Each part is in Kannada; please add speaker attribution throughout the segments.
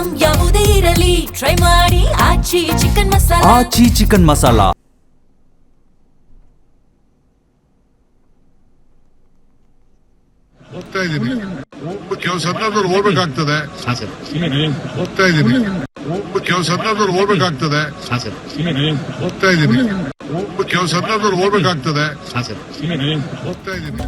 Speaker 1: ಐಟಂ ಯಾವುದೇ ಇರಲಿ ಟ್ರೈ ಮಾಡಿ ಆಚಿ ಚಿಕನ್ ಮಸಾಲಾ.
Speaker 2: ಆಚಿ ಚಿಕನ್ ಮಸಾಲಾ.
Speaker 3: ಹೋಗ್ತಾ ಇದ್ದೀನಿ. ಕೆಲವು ಸಂದರ್ಭದಲ್ಲಿ ಹೋಗ್ಬೇಕಾಗ್ತದೆ. ಹೋಗ್ತಾ ಇದ್ದೀನಿ. ಕೆಲವು ಸಂದರ್ಭದಲ್ಲಿ ಹೋಗ್ಬೇಕಾಗ್ತದೆ. ಹೋಗ್ತಾ ಇದ್ದೀನಿ. ಕೆಲವು ಸಂದರ್ಭದಲ್ಲಿ ಹೋಗ್ಬೇಕಾಗ್ತದೆ. ಹೋಗ್ತಾ ಇದ್ದೀನಿ.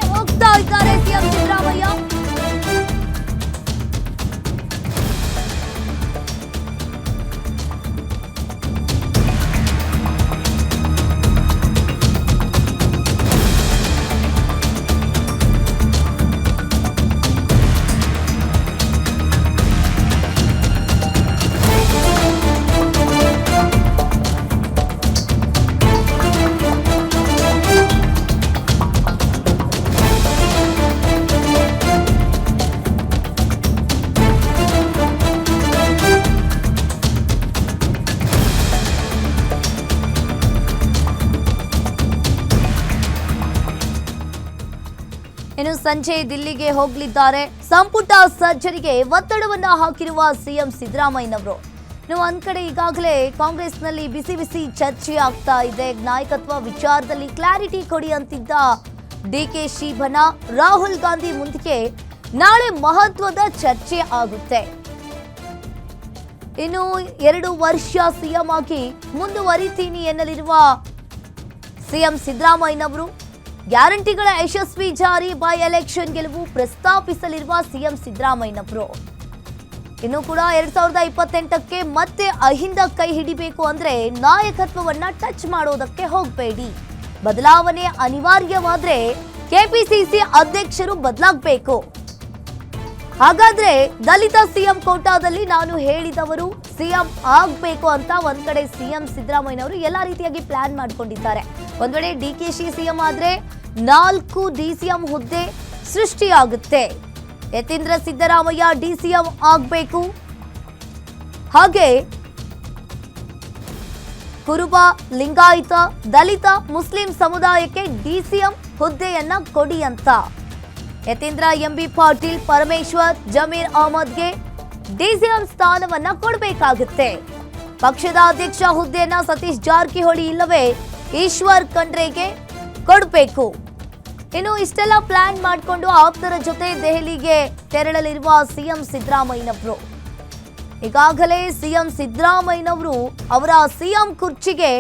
Speaker 4: ಹೋಗ್ತಾ ಇದ್ದಾರೆ ಸಿಎಂ ಸಿದ್ದರಾಮಯ್ಯ. ಇನ್ನು ಸಂಜೆ ದಿಲ್ಲಿಗೆ ಹೋಗಲಿದ್ದಾರೆ. ಸಂಪುಟ ಸರ್ಜರಿಗೆ ಒತ್ತಡವನ್ನ ಹಾಕಿರುವ ಸಿಎಂ ಸಿದ್ದರಾಮಯ್ಯನವರು. ಇನ್ನು ಒಂದ್ ಕಡೆ ಈಗಾಗಲೇ ಕಾಂಗ್ರೆಸ್ನಲ್ಲಿ ಬಿಸಿ ಬಿಸಿ ಚರ್ಚೆ ಆಗ್ತಾ ಇದೆ. ನಾಯಕತ್ವ ವಿಚಾರದಲ್ಲಿ ಕ್ಲಾರಿಟಿ ಕೊಡಿ ಅಂತಿದ್ದ ಡಿಕೆಶಿ ಬಣ ರಾಹುಲ್ ಗಾಂಧಿ ಮುಂದಿಗೆ ನಾಳೆ ಮಹತ್ವದ ಚರ್ಚೆ ಆಗುತ್ತೆ. ಇನ್ನು 2 ವರ್ಷ ಸಿಎಂ ಆಗಿ ಮುಂದುವರಿತೀನಿ ಎನ್ನಲಿರುವ ಸಿಎಂ ಸಿದ್ದರಾಮಯ್ಯನವರು ಗ್ಯಾರಂಟಿಗಳ ಯಶಸ್ವಿ ಜಾರಿ, ಬೈ ಎಲೆಕ್ಷನ್ ಗೆಲುವು ಪ್ರಸ್ತಾಪಿಸಲಿರುವ ಸಿಎಂ ಸಿದ್ದರಾಮಯ್ಯನವರು. ಇನ್ನು ಕೂಡ 2028ಕ್ಕೆ ಮತ್ತೆ ಅಹಿಂದ ಕೈ ಹಿಡಿಬೇಕು ಅಂದ್ರೆ ನಾಯಕತ್ವವನ್ನ ಟಚ್ ಮಾಡೋದಕ್ಕೆ ಹೋಗಬೇಡಿ. ಬದಲಾವಣೆ ಅನಿವಾರ್ಯವಾದ್ರೆ ಕೆಪಿಸಿಸಿ ಅಧ್ಯಕ್ಷರು ಬದಲಾಗಬೇಕು. ಹಾಗಾದ್ರೆ ದಲಿತ ಸಿಎಂ ಕೋಟಾದಲ್ಲಿ ನಾನು ಹೇಳಿದವರು ಸಿಎಂ ಆಗ್ಬೇಕು ಅಂತ ಒಂದ್ ಕಡೆ ಸಿಎಂ ಸಿದ್ದರಾಮಯ್ಯನವರು ಎಲ್ಲಾ ರೀತಿಯಾಗಿ ಪ್ಲಾನ್ ಮಾಡ್ಕೊಂಡಿದ್ದಾರೆ. ಒಂದ್ ವೇಳೆ ಡಿಕೆಶಿ ಸಿಎಂ ಆದ್ರೆ 4 ಡಿಸಿಎಂ ಹುದ್ದೆ ಸೃಷ್ಟಿಯಾಗುತ್ತೆ. ಯತೀಂದ್ರ ಸಿದ್ದರಾಮಯ್ಯ ಡಿಸಿಎಂ ಆಗ್ಬೇಕು. ಹಾಗೆ ಕುರುಬ, ಲಿಂಗಾಯತ, ದಲಿತ, ಮುಸ್ಲಿಂ ಸಮುದಾಯಕ್ಕೆ ಡಿಸಿಎಂ ಹುದ್ದೆಯನ್ನ ಕೊಡಿ ಅಂತ ಯತೀಂದ್ರ, ಎಂಬಿ ಪಾಟೀಲ್, ಪರಮೇಶ್ವರ್, ಜಮೀರ್ ಅಹಮದ್ಗೆ ಡಿಸಿಎಂ ಸ್ಥಾನವನ್ನ ಕೊಡಬೇಕಾಗುತ್ತೆ. ಪಕ್ಷದ ಅಧ್ಯಕ್ಷ ಹುದ್ದೆಯನ್ನ ಸತೀಶ್ ಜಾರಕಿಹೊಳಿ ಇಲ್ಲವೇ ಈಶ್ವರ್ ಖಂಡ್ರೆಗೆ ಕೊಡಬೇಕು. ಇನ್ನು ಇಷ್ಟೆಲ್ಲ ಪ್ಲಾನ್ ಮಾಡಿಕೊಂಡು ಆಪ್ತರ ಜೊತೆ ದೆಹಲಿಗೆ ತೆರಳಲಿರುವ ಸಿಎಂ ಸಿದ್ದರಾಮಯ್ಯನವರು. ಈಗಾಗಲೇ ಸಿಎಂ ಸಿದ್ದರಾಮಯ್ಯನವರು ಅವರ ಸಿಎಂ ಕುರ್ಚಿಗೆ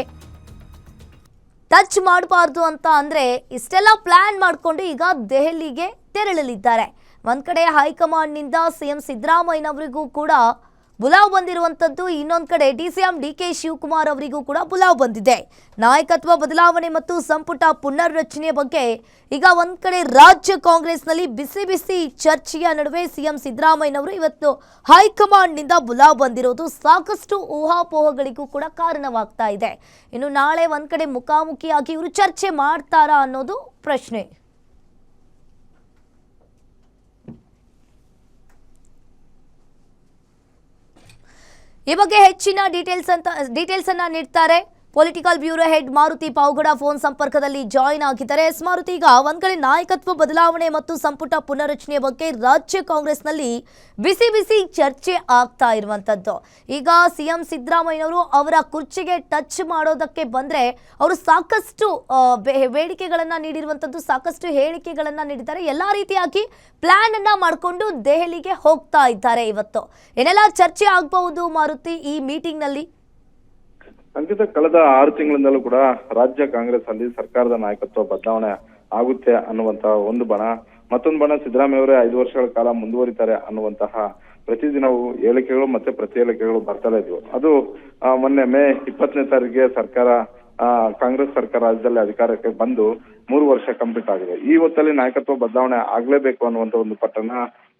Speaker 4: ಟಚ್ ಮಾಡಬಾರ್ದು ಅಂತ ಅಂದ್ರೆ ಇಷ್ಟೆಲ್ಲ ಪ್ಲಾನ್ ಮಾಡಿಕೊಂಡು ಈಗ ದೆಹಲಿಗೆ ತೆರಳಲಿದ್ದಾರೆ. ಒಂದ್ ಕಡೆ ಹೈಕಮಾಂಡ್ ನಿಂದ ಸಿಎಂ ಸಿದ್ದರಾಮಯ್ಯನವರಿಗೂ ಕೂಡ ಬುಲಾವ್ ಬಂದಿರುವಂತದ್ದು, ಇನ್ನೊಂದ್ ಕಡೆ ಡಿಸಿಎಂ ಡಿಕೆ ಶಿವಕುಮಾರ್ ಅವರಿಗೂ ಕೂಡ ಬುಲಾವ್ ಬಂದಿದೆ. ನಾಯಕತ್ವ ಬದಲಾವಣೆ ಮತ್ತು ಸಂಪುಟ ಪುನರ್ರಚನೆ ಬಗ್ಗೆ ಈಗ ಒಂದ್ ಕಡೆ ರಾಜ್ಯ ಕಾಂಗ್ರೆಸ್ನಲ್ಲಿ ಬಿಸಿ ಬಿಸಿ ಚರ್ಚೆಯ ನಡುವೆ ಸಿಎಂ ಸಿದ್ದರಾಮಯ್ಯನವರು ಇವತ್ತು ಹೈಕಮಾಂಡ್ ನಿಂದ ಬುಲಾವ್ ಬಂದಿರೋದು ಸಾಕಷ್ಟು ಊಹಾಪೋಹಗಳಿಗೂ ಕೂಡ ಕಾರಣವಾಗ್ತಾ ಇದೆ. ಇನ್ನು ನಾಳೆ ಒಂದ್ ಕಡೆ ಮುಖಾಮುಖಿಯಾಗಿ ಇವರು ಚರ್ಚೆ ಮಾಡ್ತಾರಾ ಅನ್ನೋದು ಪ್ರಶ್ನೆ. ಈ ಬಗ್ಗೆ ಹೆಚ್ಚಿನ ಡೀಟೇಲ್ಸ್ ಅನ್ನ ನೀಡ್ತಾರೆ political bureau head Maruti Pavagada phone ಸಂಪರ್ಕದಲ್ಲಿ ಜಾಯಿನ್ ಆಗಿದ್ದಾರೆ. ಮಾರುತಿ, ಈಗ ಒಂದ್ ಕಡೆ ನಾಯಕತ್ವ ಬದಲಾವಣೆ ಮತ್ತು ಸಂಪುಟ ಪುನರ್ರಚನೆ ಬಗ್ಗೆ ರಾಜ್ಯ ಕಾಂಗ್ರೆಸ್ನಲ್ಲಿ ಬಿಸಿ ಬಿಸಿ ಚರ್ಚೆ ಆಗ್ತಾ ಇರುವಂತದ್ದು. ಈಗ ಸಿಎಂ ಸಿದ್ದರಾಮಯ್ಯನವರು ಅವರ ಕುರ್ಚಿಗೆ ಟಚ್ ಮಾಡೋದಕ್ಕೆ ಬಂದ್ರೆ ಅವರು ಸಾಕಷ್ಟು ಬೇಡಿಕೆಗಳನ್ನ ನೀಡಿರುವಂತದ್ದು, ಸಾಕಷ್ಟು ಹೇಳಿಕೆಗಳನ್ನ ನೀಡಿದ್ದಾರೆ. ಎಲ್ಲಾ ರೀತಿಯಾಗಿ ಪ್ಲಾನ್ ಅನ್ನ ಮಾಡಿಕೊಂಡು ದೆಹಲಿಗೆ ಹೋಗ್ತಾ ಇದ್ದಾರೆ. ಇವತ್ತು ಏನೆಲ್ಲ ಚರ್ಚೆ ಆಗಬಹುದು ಮಾರುತಿ ಈ ಮೀಟಿಂಗ್ ನಲ್ಲಿ?
Speaker 5: ಅಂಕಿತ, ಕಳೆದ 6 ತಿಂಗಳಿಂದಲೂ ಕೂಡ ರಾಜ್ಯ ಕಾಂಗ್ರೆಸ್ ಅಲ್ಲಿ ಸರ್ಕಾರದ ನಾಯಕತ್ವ ಬದಲಾವಣೆ ಆಗುತ್ತೆ ಅನ್ನುವಂತಹ ಒಂದು ಬಣ, ಮತ್ತೊಂದು ಬಣ ಸಿದ್ದರಾಮಯ್ಯ ಅವರೇ 5 ವರ್ಷಗಳ ಕಾಲ ಮುಂದುವರಿತಾರೆ ಅನ್ನುವಂತಹ ಪ್ರತಿದಿನವೂ ಹೇಳಿಕೆಗಳು ಮತ್ತೆ ಪ್ರತಿ ಹೇಳಿಕೆಗಳು ಬರ್ತಾ ಇದ್ವು. ಅದು ಮೊನ್ನೆ ಮೇ 20ನೇ ತಾರೀಕಿಗೆ ಕಾಂಗ್ರೆಸ್ ಸರ್ಕಾರ ರಾಜ್ಯದಲ್ಲಿ ಅಧಿಕಾರಕ್ಕೆ ಬಂದು 3 ವರ್ಷ ಕಂಪ್ಲೀಟ್ ಆಗಿದೆ. ಈ ಹೊತ್ತಲ್ಲಿ ನಾಯಕತ್ವ ಬದಲಾವಣೆ ಆಗ್ಲೇಬೇಕು ಅನ್ನುವಂತ ಒಂದು ಪಟ್ಟಣ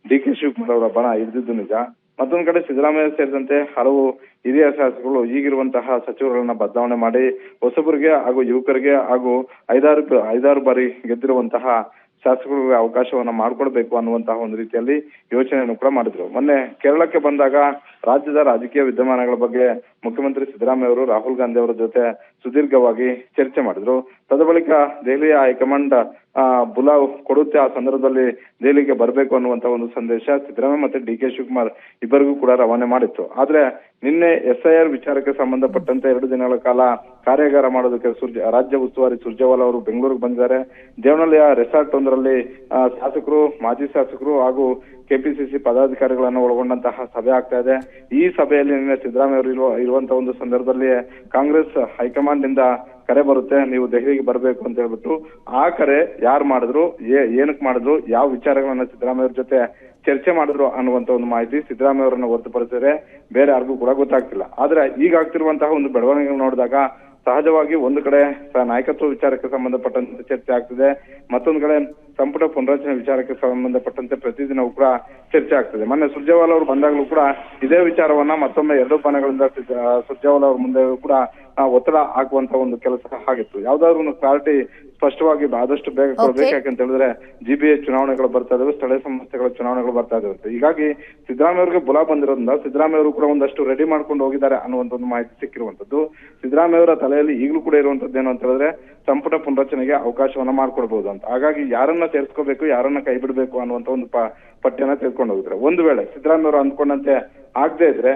Speaker 5: ಡಿಕೆ ಶಿವಕುಮಾರ್ ಅವರ ಬಣ ಹಿಡಿದಿದ್ದು ನಿಜ. ಮತ್ತೊಂದು ಕಡೆ ಸಿದ್ದರಾಮಯ್ಯ ಸೇರಿದಂತೆ ಹಲವು ಹಿರಿಯ ಶಾಸಕರು ಈಗಿರುವಂತಹ ಸಚಿವರನ್ನ ಬದಲಾವಣೆ ಮಾಡಿ ಹೊಸಬರಿಗೆ ಹಾಗೂ ಯುವಕರಿಗೆ ಹಾಗೂ 5-6 ಬಾರಿ ಗೆದ್ದಿರುವಂತಹ ಶಾಸಕರಿಗೆ ಅವಕಾಶವನ್ನ ಮಾಡಿಕೊಡ್ಬೇಕು ಅನ್ನುವಂತಹ ಒಂದು ರೀತಿಯಲ್ಲಿ ಯೋಚನೆಯನ್ನು ಕೂಡ ಮಾಡಿದ್ರು. ಮೊನ್ನೆ ಕೇರಳಕ್ಕೆ ಬಂದಾಗ ರಾಜ್ಯದ ರಾಜಕೀಯ ವಿದ್ಯಮಾನಗಳ ಬಗ್ಗೆ ಮುಖ್ಯಮಂತ್ರಿ ಸಿದ್ದರಾಮಯ್ಯ ಅವರು ರಾಹುಲ್ ಗಾಂಧಿ ಅವರ ಜೊತೆ ಸುದೀರ್ಘವಾಗಿ ಚರ್ಚೆ ಮಾಡಿದ್ರು. ತದಬಳಿಕ ದೆಹಲಿಯ ಹೈಕಮಾಂಡ್ ಬುಲಾವ್ ಕೊಡುತ್ತೆ, ಆ ಸಂದರ್ಭದಲ್ಲಿ ದೆಹಲಿಗೆ ಬರಬೇಕು ಅನ್ನುವಂತ ಒಂದು ಸಂದೇಶ ಸಿದ್ದರಾಮಯ್ಯ ಮತ್ತೆ ಡಿ ಕೆ ಶಿವಕುಮಾರ್ ಇಬ್ಬರಿಗೂ ಕೂಡ ರವಾನೆ ಮಾಡಿತ್ತು. ಆದ್ರೆ ನಿನ್ನೆ SIR ವಿಚಾರಕ್ಕೆ ಸಂಬಂಧಪಟ್ಟಂತೆ 2 ದಿನಗಳ ಕಾಲ ಕಾರ್ಯಾಗಾರ ಮಾಡೋದಕ್ಕೆ ರಾಜ್ಯ ಉಸ್ತುವಾರಿ ಸುರ್ಜೇವಾಲಾ ಅವರು ಬೆಂಗಳೂರಿಗೆ ಬಂದಿದ್ದಾರೆ. ದೇವನಹಳ್ಳಿಯ ರೆಸಾರ್ಟ್ ಒಂದರಲ್ಲಿ ಶಾಸಕರು, ಮಾಜಿ ಶಾಸಕರು ಹಾಗೂ KPCC ಪದಾಧಿಕಾರಿಗಳನ್ನು ಒಳಗೊಂಡಂತಹ ಸಭೆ ಆಗ್ತಾ ಇದೆ. ಈ ಸಭೆಯಲ್ಲಿ ನಿನ್ನೆ ಸಿದ್ದರಾಮಯ್ಯ ಅವರು ಇರುವಂತಹ ಒಂದು ಸಂದರ್ಭದಲ್ಲಿ ಕಾಂಗ್ರೆಸ್ ಹೈಕಮಾಂಡ್ ಇಂದ ಕರೆ ಬರುತ್ತೆ, ನೀವು ದೆಹಲಿಗೆ ಬರಬೇಕು ಅಂತ ಹೇಳ್ಬಿಟ್ಟು. ಆ ಕರೆ ಯಾರು ಮಾಡಿದ್ರು, ಏನಕ್ಕೆ ಮಾಡಿದ್ರು, ಯಾವ ವಿಚಾರಗಳನ್ನ ಸಿದ್ದರಾಮಯ್ಯ ಅವ್ರ ಜೊತೆ ಚರ್ಚೆ ಮಾಡಿದ್ರು ಅನ್ನುವಂತ ಒಂದು ಮಾಹಿತಿ ಸಿದ್ದರಾಮಯ್ಯ ಅವರನ್ನ ಹೊರತುಪಡಿಸಿದ್ರೆ ಬೇರೆ ಯಾರಿಗೂ ಕೂಡ ಗೊತ್ತಾಗ್ತಿಲ್ಲ. ಆದ್ರೆ ಈಗ ಆಗ್ತಿರುವಂತಹ ಒಂದು ಬೆಳವಣಿಗೆ ನೋಡಿದಾಗ ಸಹಜವಾಗಿ ಒಂದು ಕಡೆ ನಾಯಕತ್ವ ವಿಚಾರಕ್ಕೆ ಸಂಬಂಧಪಟ್ಟಂತೆ ಚರ್ಚೆ ಆಗ್ತಿದೆ, ಮತ್ತೊಂದು ಕಡೆ ಸಂಪುಟ ಪುನರಚನೆ ವಿಚಾರಕ್ಕೆ ಸಂಬಂಧಪಟ್ಟಂತೆ ಪ್ರತಿದಿನವೂ ಕೂಡ ಚರ್ಚೆ ಆಗ್ತದೆ. ಮೊನ್ನೆ ಸುರ್ಜೇವಾಲಾ ಅವರು ಬಂದಾಗಲೂ ಕೂಡ ಇದೇ ವಿಚಾರವನ್ನ ಮತ್ತೊಮ್ಮೆ 2 ಬಣಗಳಿಂದ ಸುರ್ಜೇವಾಲಾ ಅವ್ರ ಮುಂದೆ ಕೂಡ ಒತ್ತಡ ಹಾಕುವಂತ ಒಂದು ಕೆಲಸ ಆಗಿತ್ತು. ಯಾವ್ದಾದ್ರು ಒಂದು ಕ್ಲಾರಿಟಿ ಸ್ಪಷ್ಟವಾಗಿ ಆದಷ್ಟು ಬೇಗ ಕೊಡ್ಬೇಕು. ಯಾಕಂತ ಹೇಳಿದ್ರೆ GBA ಚುನಾವಣೆಗಳು ಬರ್ತಾ ಇದಾವೆ, ಸ್ಥಳೀಯ ಸಂಸ್ಥೆಗಳ ಚುನಾವಣೆಗಳು ಬರ್ತಾ ಇದಾವೆ. ಹೀಗಾಗಿ ಸಿದ್ದರಾಮಯ್ಯ ಅವರಿಗೆ ಬುಲಾ ಬಂದಿರೋದ್ರಿಂದ ಸಿದ್ದರಾಮಯ್ಯ ಅವರು ಕೂಡ ಒಂದಷ್ಟು ರೆಡಿ ಮಾಡ್ಕೊಂಡು ಹೋಗಿದ್ದಾರೆ ಅನ್ನುವಂತ ಒಂದು ಮಾಹಿತಿ ಸಿಕ್ಕಿರುವಂತದ್ದು. ಸಿದ್ದರಾಮಯ್ಯ ಅವರ ತಲೆಯಲ್ಲಿ ಈಗಲೂ ಕೂಡ ಇರುವಂತದ್ದು ಏನು ಅಂತ ಹೇಳಿದ್ರೆ ಸಂಪುಟ ಪುನರಚನೆಗೆ ಅವಕಾಶವನ್ನ ಮಾಡ್ಕೊಡ್ಬಹುದು ಅಂತ. ಹಾಗಾಗಿ ಯಾರನ್ನ ಸೇರಿಸ್ಕೋಬೇಕು, ಯಾರನ್ನ ಕೈ ಬಿಡಬೇಕು ಅನ್ನುವಂತ ಒಂದು ಪಟ್ಟಿಯನ್ನ ತೆಗೆದುಕೊಂಡು ಹೋಗಿದ್ರೆ, ಒಂದು ವೇಳೆ ಸಿದ್ದರಾಮಯ್ಯ ಅವರು ಅಂದ್ಕೊಂಡಂತೆ ಆಗದೆ ಇದ್ರೆ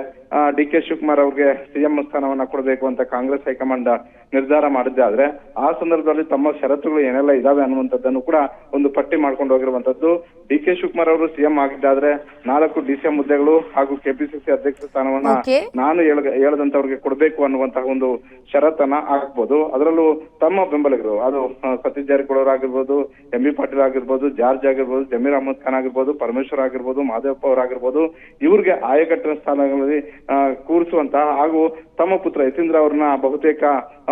Speaker 5: ಡಿ ಕೆ ಶಿವಕುಮಾರ್ ಅವ್ರಿಗೆ CM ಸ್ಥಾನವನ್ನ ಕೊಡಬೇಕು ಅಂತ ಕಾಂಗ್ರೆಸ್ ಹೈಕಮಾಂಡ್ ನಿರ್ಧಾರ ಮಾಡಿದ್ದೆ ಆದ್ರೆ ಆ ಸಂದರ್ಭದಲ್ಲಿ ತಮ್ಮ ಷರತ್ತುಗಳು ಏನೆಲ್ಲ ಇದಾವೆ ಅನ್ನುವಂಥದ್ದನ್ನು ಕೂಡ ಒಂದು ಪಟ್ಟಿ ಮಾಡ್ಕೊಂಡು ಹೋಗಿರುವಂತದ್ದು. ಡಿ ಕೆ ಶಿವಕುಮಾರ್ ಅವರು CM ಆಗಿದ್ದಾದ್ರೆ 4 DCM ಹುದ್ದೆಗಳು ಹಾಗೂ KPCC ಅಧ್ಯಕ್ಷ ಸ್ಥಾನವನ್ನ ನಾನು ಹೇಳದಂತವ್ರಿಗೆ ಕೊಡಬೇಕು ಅನ್ನುವಂತಹ ಒಂದು ಷರತ್ತನ್ನ ಹಾಕ್ಬೋದು. ಅದರಲ್ಲೂ ತಮ್ಮ ಬೆಂಬಲಿಗರು, ಅದು ಸತೀಶ್ ಜಾರಕಿಹೊಳಿ ಆಗಿರ್ಬೋದು, MB ಪಾಟೀಲ್ ಆಗಿರ್ಬೋದು, ಜಾರ್ಜ್ ಆಗಿರ್ಬೋದು, ಜಮೀರ್ ಅಹಮದ್ ಖಾನ್ ಆಗಿರ್ಬೋದು, ಪರಮೇಶ್ವರ್ ಆಗಿರ್ಬೋದು, ಮಾದೇವಪ್ಪ ಅವರಾಗಿರ್ಬೋದು, ಇವ್ರಿಗೆ ಆಯಕಟ್ಟಿನ ಸ್ಥಾನಗಳಲ್ಲಿ ಕೂರಿಸುವಂತಹ ಹಾಗೂ ತಮ್ಮ ಪುತ್ರ ಯತೀಂದ್ರ ಅವ್ರನ್ನ ಬಹುತೇಕ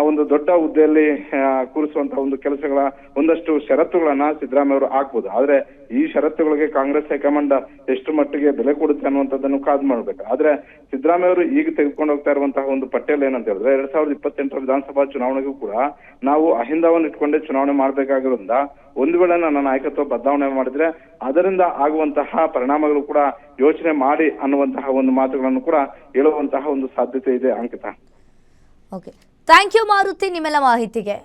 Speaker 5: ಒಂದು ದೊಡ್ಡ ಹುದ್ದೆಯಲ್ಲಿ ಕೂರಿಸುವಂತಹ ಒಂದು ಕೆಲಸಗಳ ಒಂದಷ್ಟು ಷರತ್ತುಗಳನ್ನ ಸಿದ್ದರಾಮಯ್ಯ ಅವರು ಹಾಕ್ಬೋದು. ಆದ್ರೆ ಈ ಷರತ್ತುಗಳಿಗೆ ಕಾಂಗ್ರೆಸ್ ಹೈಕಮಾಂಡ್ ಎಷ್ಟು ಮಟ್ಟಿಗೆ ಬೆಲೆ ಕೊಡುತ್ತೆ ಅನ್ನುವಂಥದ್ದನ್ನು ಕಾದು ಮಾಡ್ಬೇಕು. ಆದ್ರೆ ಸಿದ್ದರಾಮಯ್ಯ ಅವರು ಈಗ ತೆಗೆದುಕೊಂಡು ಹೋಗ್ತಾ ಇರುವಂತಹ ಒಂದು ಪಟ್ಟಿಯಲ್ಲಿ ಏನಂತ ಹೇಳಿದ್ರೆ 2028 ವಿಧಾನಸಭಾ ಚುನಾವಣೆಗೂ ಕೂಡ ನಾವು ಅಹಿಂದವನ್ನು ಇಟ್ಕೊಂಡೇ ಚುನಾವಣೆ ಮಾಡ್ಬೇಕಾಗಿರೋದ್ರಿಂದ ಒಂದು ವೇಳೆ ನನ್ನ ನಾಯಕತ್ವ ಬದಲಾವಣೆ ಮಾಡಿದ್ರೆ ಅದರಿಂದ ಆಗುವಂತಹ ಪರಿಣಾಮಗಳು ಕೂಡ ಯೋಚನೆ ಮಾಡಿ ಅನ್ನುವಂತಹ ಒಂದು ಮಾತುಗಳನ್ನು ಕೂಡ ಹೇಳುವಂತಹ ಒಂದು ಸಾಧ್ಯತೆ ಇದೆ. ಅಂಕಿತ,
Speaker 4: ಓಕೆ, ಥ್ಯಾಂಕ್ ಯು ಮಾರುತಿ ನಿಮ್ಮೆಲ್ಲ ಮಾಹಿತಿಗೆ.